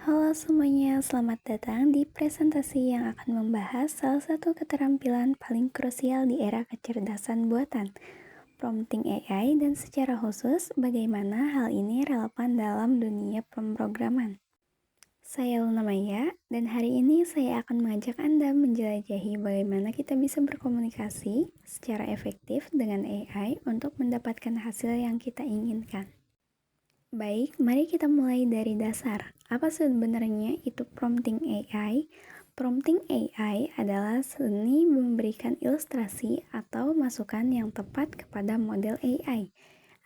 Halo semuanya, selamat datang di presentasi yang akan membahas salah satu keterampilan paling krusial di era kecerdasan buatan, prompting AI, dan secara khusus bagaimana hal ini relevan dalam dunia pemrograman. Saya Luna Maya, dan hari ini saya akan mengajak Anda menjelajahi bagaimana kita bisa berkomunikasi secara efektif dengan AI untuk mendapatkan hasil yang kita inginkan. Baik, mari kita mulai dari dasar. Apa sebenarnya itu prompting AI? Prompting AI adalah seni memberikan ilustrasi atau masukan yang tepat kepada model AI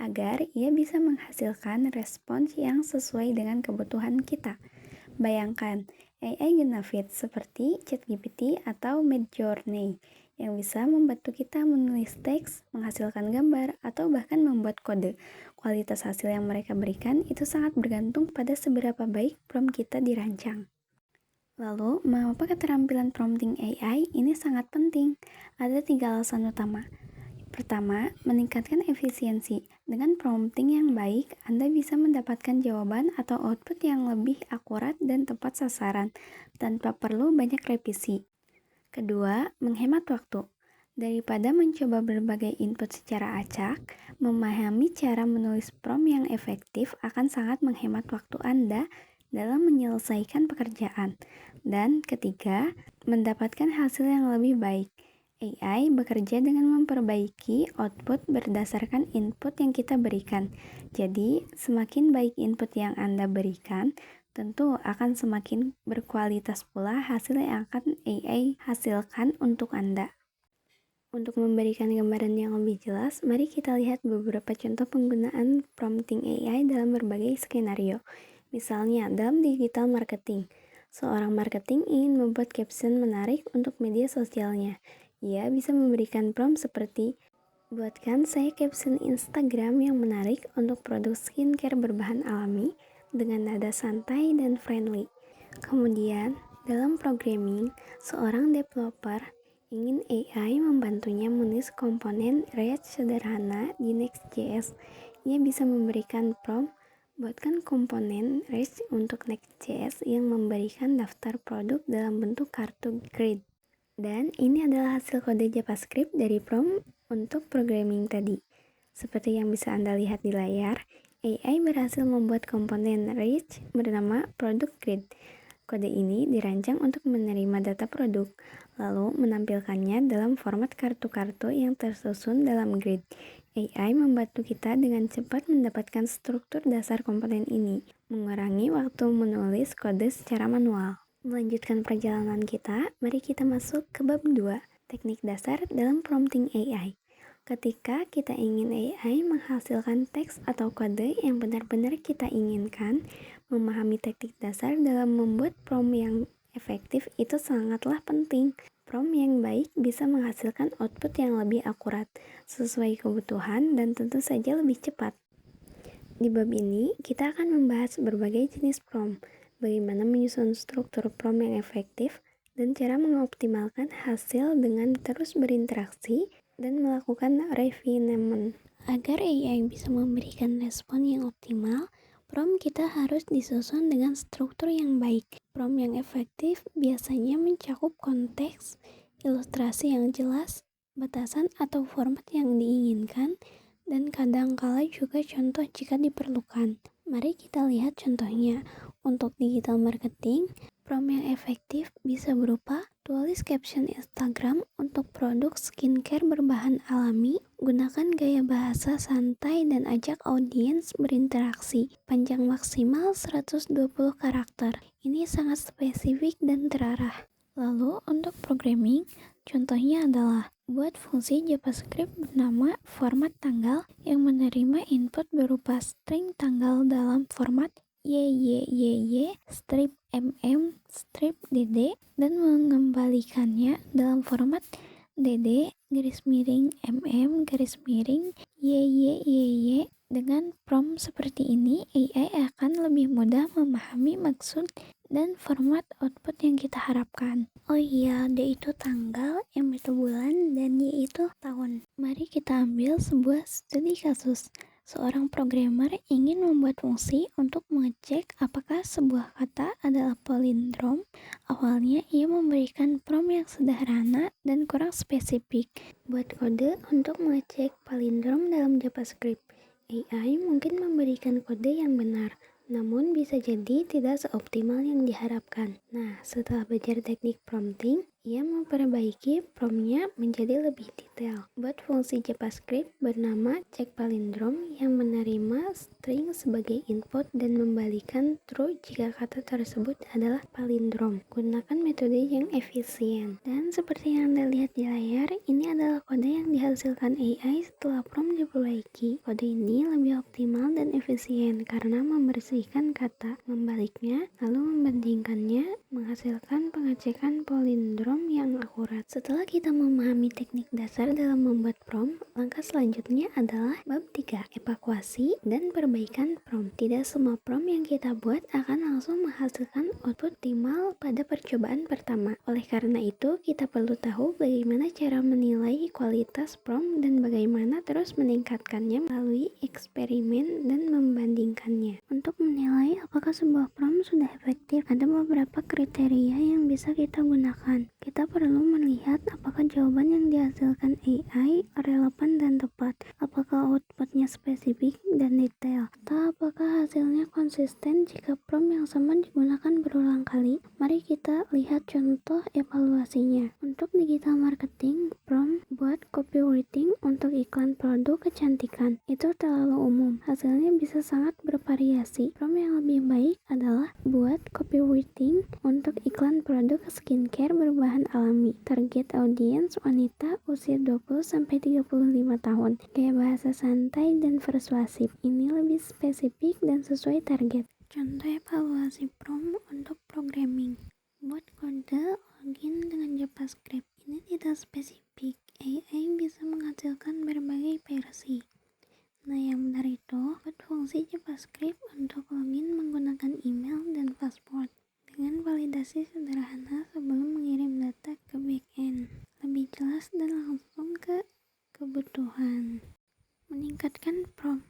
agar ia bisa menghasilkan respons yang sesuai dengan kebutuhan kita. Bayangkan, AI Genafit seperti ChatGPT atau Midjourney yang bisa membantu kita menulis teks, menghasilkan gambar, atau bahkan membuat kode. Kualitas hasil yang mereka berikan itu sangat bergantung pada seberapa baik prompt kita dirancang. Lalu, mengapa keterampilan prompting AI ini sangat penting? Ada 3 alasan utama. Pertama, meningkatkan efisiensi. Dengan prompting yang baik, Anda bisa mendapatkan jawaban atau output yang lebih akurat dan tepat sasaran, tanpa perlu banyak revisi. Kedua, menghemat waktu. Daripada mencoba berbagai input secara acak, memahami cara menulis prompt yang efektif akan sangat menghemat waktu Anda dalam menyelesaikan pekerjaan. Dan ketiga, mendapatkan hasil yang lebih baik. AI bekerja dengan memperbaiki output berdasarkan input yang kita berikan. Jadi, semakin baik input yang Anda berikan, tentu akan semakin berkualitas pula hasil yang akan AI hasilkan untuk Anda. Untuk memberikan gambaran yang lebih jelas, mari kita lihat beberapa contoh penggunaan prompting AI dalam berbagai skenario. Misalnya, dalam digital marketing, seorang marketing ingin membuat caption menarik untuk media sosialnya. Ia bisa memberikan prompt seperti, buatkan saya caption Instagram yang menarik untuk produk skincare berbahan alami dengan nada santai dan friendly. Kemudian, dalam programming, seorang developer ingin AI membantunya menulis komponen React sederhana di Next.js. Ia bisa memberikan prompt, buatkan komponen React untuk Next.js yang memberikan daftar produk dalam bentuk kartu grid. Dan ini adalah hasil kode JavaScript dari prompt untuk programming tadi. Seperti yang bisa Anda lihat di layar, AI berhasil membuat komponen Reach bernama Product Grid. Kode ini dirancang untuk menerima data produk, lalu menampilkannya dalam format kartu-kartu yang tersusun dalam grid. AI membantu kita dengan cepat mendapatkan struktur dasar komponen ini, mengurangi waktu menulis kode secara manual. Melanjutkan perjalanan kita, mari kita masuk ke bab 2, teknik dasar dalam prompting AI. Ketika kita ingin AI menghasilkan teks atau kode yang benar-benar kita inginkan, memahami teknik dasar dalam membuat prompt yang efektif itu sangatlah penting. Prompt yang baik bisa menghasilkan output yang lebih akurat, sesuai kebutuhan, dan tentu saja lebih cepat. Di bab ini, kita akan membahas berbagai jenis prompt, bagaimana menyusun struktur prompt yang efektif, dan cara mengoptimalkan hasil dengan terus berinteraksi dan melakukan refinement. Agar AI bisa memberikan respon yang optimal, prompt kita harus disusun dengan struktur yang baik. Prompt yang efektif biasanya mencakup konteks, ilustrasi yang jelas, batasan atau format yang diinginkan, dan kadangkala juga contoh jika diperlukan. Mari kita lihat contohnya. Untuk digital marketing, prompt yang efektif bisa berupa tulis caption Instagram untuk produk skincare berbahan alami, gunakan gaya bahasa santai dan ajak audiens berinteraksi. Panjang maksimal 120 karakter. Ini sangat spesifik dan terarah. Lalu untuk programming, contohnya adalah buat fungsi JavaScript bernama format tanggal yang menerima input berupa string tanggal dalam format YYYY, strip MM, strip DD, dan mengembalikannya dalam format DD garis miring MM garis miring YYYY. Dengan prompt seperti ini, AI akan lebih mudah memahami maksud dan format output yang kita harapkan. Oh iya, D itu tanggal, M itu bulan, dan Y itu tahun. Mari kita ambil sebuah studi kasus. Seorang programmer ingin membuat fungsi untuk mengecek apakah sebuah kata adalah palindrom. Awalnya ia memberikan prompt yang sederhana dan kurang spesifik. Buat kode untuk mengecek palindrom dalam JavaScript. AI mungkin memberikan kode yang benar, namun bisa jadi tidak seoptimal yang diharapkan. Nah, setelah belajar teknik prompting, ia memperbaiki promptnya menjadi lebih detail. Buat fungsi JavaScript bernama check palindrom yang menerima string sebagai input dan membalikan true jika kata tersebut adalah palindrom. Gunakan metode yang efisien. Dan seperti yang Anda lihat di layar, ini adalah kode yang dihasilkan AI setelah prompt diperbaiki. Kode ini lebih optimal dan efisien karena membersihkan kata, membaliknya, lalu membandingkannya, menghasilkan pengecekan palindrom yang akurat. Setelah kita memahami teknik dasar dalam membuat prompt, langkah selanjutnya adalah bab 3, evakuasi dan perbaikan prompt. Tidak semua prompt yang kita buat akan langsung menghasilkan output optimal pada percobaan pertama. Oleh karena itu, kita perlu tahu bagaimana cara menilai kualitas prompt dan bagaimana terus meningkatkannya melalui eksperimen dan membandingkannya. Untuk menilai apakah sebuah prompt sudah efektif, ada beberapa kriteria yang bisa kita gunakan. Kita perlu melihat apakah jawaban yang dihasilkan AI relevan dan tepat, apakah outputnya spesifik dan detail, atau apakah hasilnya konsisten jika prompt yang sama digunakan berulang kali. Mari kita lihat contoh evaluasinya. Untuk digital marketing, prompt buat copywriting untuk iklan produk kecantikan itu terlalu umum. Hasilnya bisa sangat bervariasi. Prompt yang lebih baik adalah buat copywriting untuk iklan produk skincare berbahan alami. Target audience wanita usia 20-35 tahun. Gaya bahasa santai dan persuasif. Ini lebih spesifik dan sesuai target. Contoh evaluasi prompt untuk programming. Buat kode login dengan JavaScript. Ini tidak spesifik. AI bisa menghasilkan berbagai versi. Nah, yang benar itu buat fungsi JavaScript untuk login menggunakan email dan password dengan validasi sederhana sebelum mengirim data ke backend. Lebih jelas dan langsung ke kebutuhan. Meningkatkan prompt.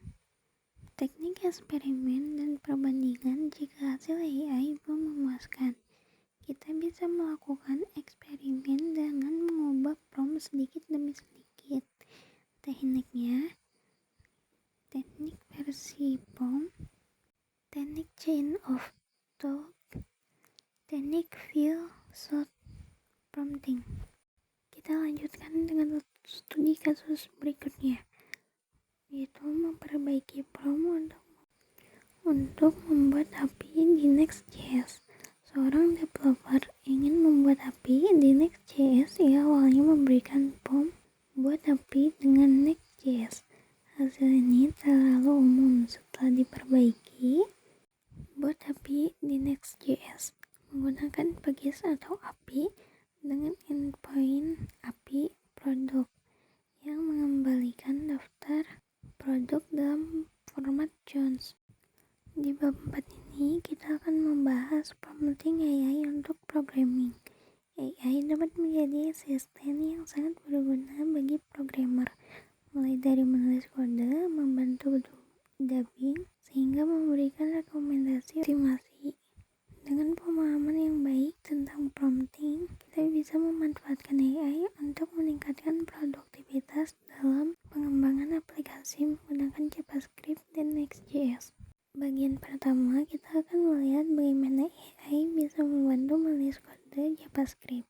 Teknik eksperimen dan perbandingan. Jika hasil AI belum memuaskan, kita bisa melakukan eksperimen dengan mengubah prompt sedikit demi sedikit. Tekniknya, teknik versi prompt, teknik chain of thought, teknik few shot prompting. Kita lanjutkan dengan studi kasus berikutnya, yaitu memperbaiki prompt untuk membuat API di Next.js. Seorang developer ingin membuat API di Next.js. Ia awalnya memberikan prompt buat API dengan Next.js. Hasil ini terlalu umum. Setelah diperbaiki, buat API di Next.js menggunakan package atau API dengan endpoint API produk yang mengembalikan daftar produk dalam format Jones. Di bab 4 ini kita akan membahas prompting AI untuk programming. AI dapat menjadi asisten yang sangat berguna bagi programmer, mulai dari menulis kode, membantu dubbing, sehingga memberikan rekomendasi optimasi. Dengan pemahaman yang baik tentang prompting, kita bisa memanfaatkan AI untuk meningkatkan produktivitas dalam pengembangan aplikasi menggunakan JavaScript dan Next.js. Bagian pertama, kita akan melihat bagaimana AI bisa membantu menulis kode JavaScript.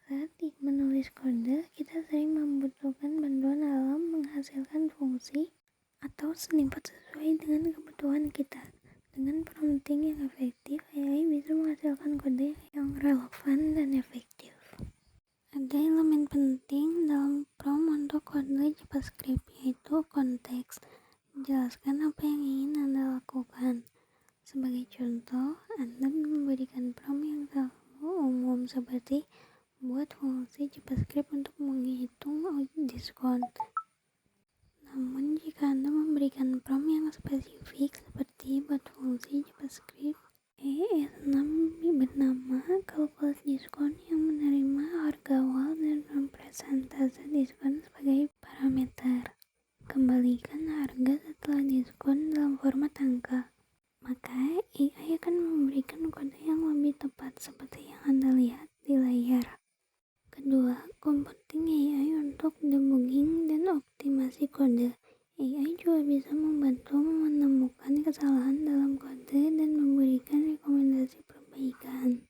Saat menulis kode, kita sering membutuhkan bantuan alam menghasilkan fungsi atau snippet sesuai dengan kebutuhan kita. Dengan prompting yang efektif, AI bisa menghasilkan kode yang relevan dan efektif. Ada elemen penting dalam prompt untuk kode JavaScript, yaitu konteks. Menjelaskan apa yang ingin Anda lakukan. Sebagai contoh, Anda memberikan prompt yang terlalu umum seperti buat fungsi JavaScript untuk menghitung diskon. Namun, jika Anda memberikan prompt yang spesifik seperti buat fungsi JavaScript ES6 bernama kalkulasi diskon yang menerima harga awal dan mempresentase diskon sebagai parameter. Kembalikan harga setelah memberikan kode yang lebih tepat seperti yang Anda lihat di layar. Kedua, computing AI untuk debugging dan optimasi kode. AI juga bisa membantu menemukan kesalahan dalam kode dan memberikan rekomendasi perbaikan.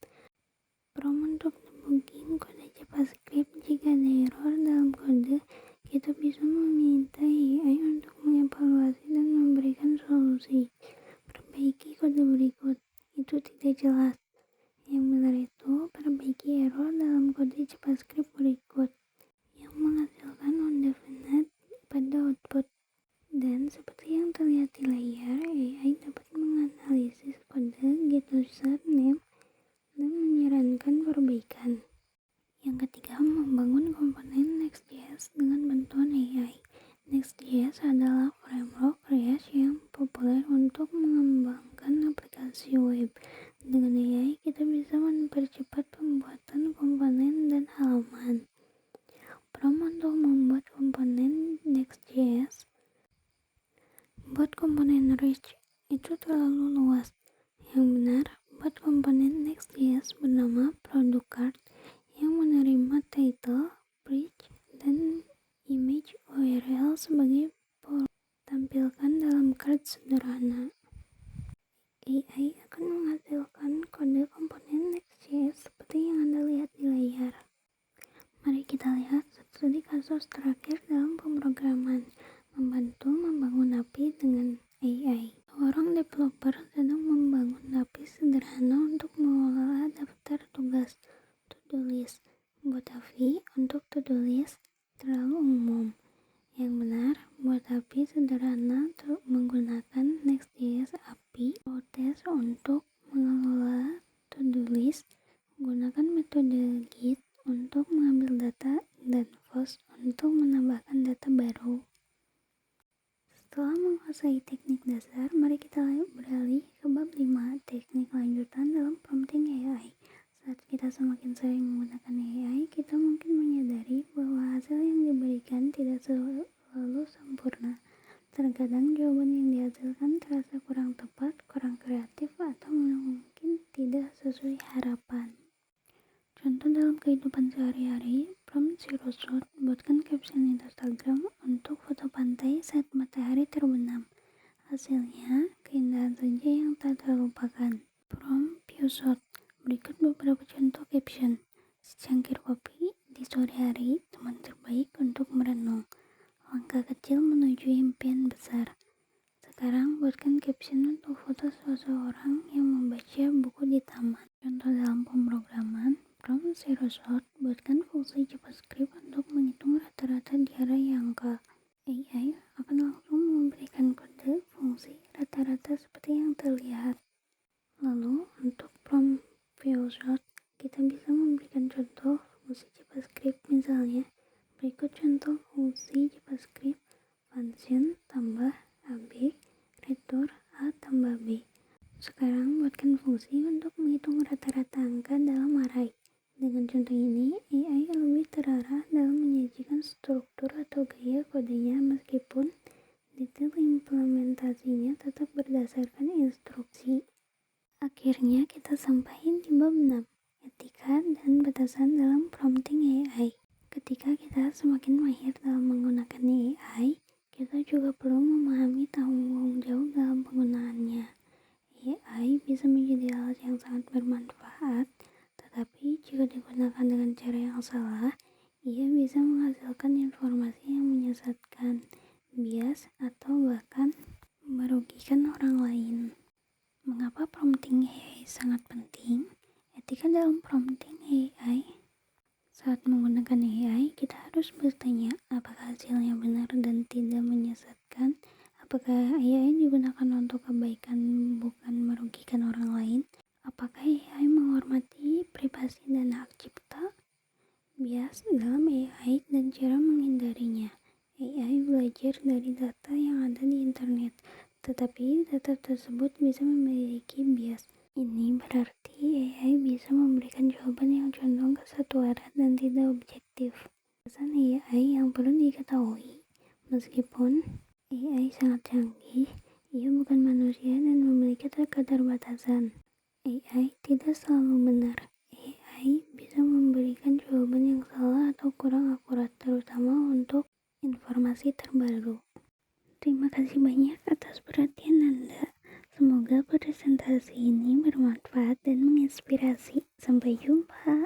Prompt untuk debugging kode JavaScript. Jika ada error dalam kode, kita bisa meminta AI untuk mengevaluasi dan memberikan solusi. Perbaiki kode berikut. Itu tidak jelas. Yang benar itu, perbaiki error dalam kode JavaScript berikut yang menghasilkan indefinite pada output. Dan seperti yang terlihat di layar, AI dapat menganalisis kode get user name dan menyarankan perbaikan. Yang ketiga, membangun komponen Next.js dengan bantuan AI. Next.js adalah framework React yang populer untuk mengembangkan aplikasi web. Dengan AI, kita bisa mempercepat pembuatan komponen dan halaman. Prompt untuk membuat komponen Next.js. Buat komponen rich itu terlalu luas. Yang benar, buat komponen Next.js bernama product card yang menerima title, bridge, dan image URL sebagai tampilkan dalam card sederhana. AI akan menghasilkan kode komponen Next.js seperti yang Anda lihat di layar. Mari kita lihat studi kasus terakhir dalam pemrograman. Membantu membangun API dengan AI. Seorang developer sedang membangun API sederhana untuk mengelola daftar tugas to-do list. Buat API untuk to-do list terlalu umum. Yang benar, buat API sederhana menggunakan Next.js API Protest untuk mengelola to-do list. Gunakan metode git untuk mengambil data dan post untuk menambahkan data baru. Setelah menguasai teknik dasar, mari kita beralih ke bab 5, teknik lanjutan dalam prompting AI. Saat kita semakin sering menggunakan AI, kita mungkin menyadari bahwa hasil yang diberikan tidak selalu sempurna. Terkadang jawaban yang dihasilkan terasa kurang tepat, kurang kreatif, atau mungkin tidak sesuai harapan. Contoh dalam kehidupan sehari-hari, prompt zero shot, buatkan caption Instagram untuk foto pantai saat matahari terbenam. Hasilnya, keindahan saja yang tak terlupakan. Prompt few shot, berikut beberapa contoh caption. Secangkir kopi di sore hari, teman terbaik untuk merenung. Langkah kecil menuju impian besar. Sekarang buatkan caption untuk foto seseorang yang membaca buku di taman. Contoh dalam pemrograman, prompt zero shot, buatkan fungsi JavaScript untuk menghitung rata-rata di array angka. AI akan langsung memberikan kode fungsi rata-rata seperti yang terlihat. Lalu, untuk prompt few shot, kita bisa memberikan contoh fungsi JavaScript misalnya. Berikut contoh fungsi JavaScript function tambah AB return A tambah B. Sekarang buatkan fungsi untuk menghitung rata-rata angka dalam array. Dengan contoh ini, AI lebih terarah dalam menyajikan struktur atau gaya kodenya meskipun detail implementasinya tetap berdasarkan instruksi. Akhirnya kita sampai di bab 6, etika dan batasan dalam prompting AI. Ketika kita semakin mahir dalam menggunakan AI, kita juga perlu memahami tanggung jawab dalam penggunaannya. AI bisa menjadi alat yang sangat bermanfaat, tetapi jika digunakan dengan cara yang salah, ia bisa menghasilkan informasi yang menyesatkan, bias, atau bahkan merugikan orang lain. Mengapa prompting AI sangat penting? Etika dalam prompting AI. Saat menggunakan AI, kita harus bertanya apakah hasilnya benar dan tidak menyesatkan, apakah AI digunakan untuk kebaikan bukan merugikan orang lain, apakah AI menghormati privasi dan hak cipta, bias dalam AI dan cara menghindarinya. AI belajar dari data yang ada di internet, tetapi data tersebut bisa memiliki bias. Ini berarti AI bisa memberikan jawaban yang condong ke satu arah dan tidak objektif. Batasan AI yang perlu diketahui. Meskipun AI sangat canggih, ia bukan manusia dan memiliki keterbatasan. AI tidak selalu benar. AI bisa memberikan jawaban yang salah atau kurang akurat, terutama untuk informasi terbaru. Terima kasih banyak atas perhatian Anda. Semoga presentasi ini bermanfaat dan menginspirasi. Sampai jumpa.